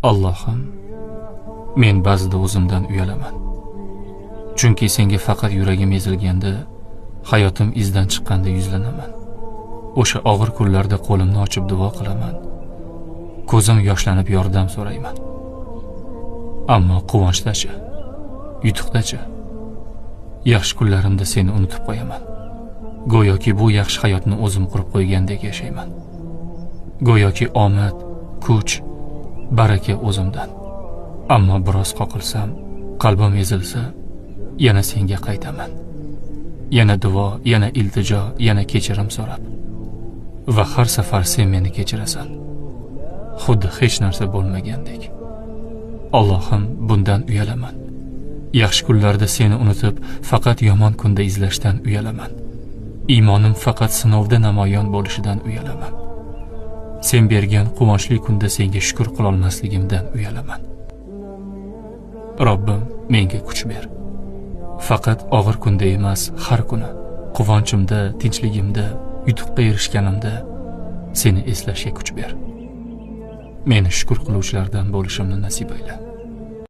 Allohim, men ba'zida o'zimdan uyalaman. Chunki senga faqat yuragim ezilganda, hayotim izdan chiqqanda yuzlanaman. O'sha og'ir kunlarda qo'limni ochib duo qilaman. Ko'zim yoshlanib yordam so'rayman. Ammo quvonchdachi, yutuqdachi, yaxshi kunlarimda seni unutib qo'yaman. Go'yoki bu yaxshi hayotni o'zim qurib qo'ygandek yashayman. Go'yoki omad, kuch, baraka o'zimdan. Ammo biroz qoqilsam, qalbim ezilsa, yana senga qaytaman. Yana duo, yana iltijo, yana kechirim so'rab. Va har safar sen meni kechirasan. Xuddi hech narsa bo'lmagandek. Allohim, bundan uyalaman. Yaxshi kunlarda seni unutib, faqat yomon kunda izlashdan uyalaman. Iymonim faqat sinovda namoyon bo'lishidan uyalaman. Sen bergan quvonchli kunda senga shukr qila olmasligimdan uyalaman. Robbim, menga kuch ber. Faqat og'ir kunda emas, har kuni quvonchimda, tinchligimda, yutuqqa erishganimda seni eslashga kuch ber. Meni shukr qiluvchilardan bo'lishimni nasib ayla.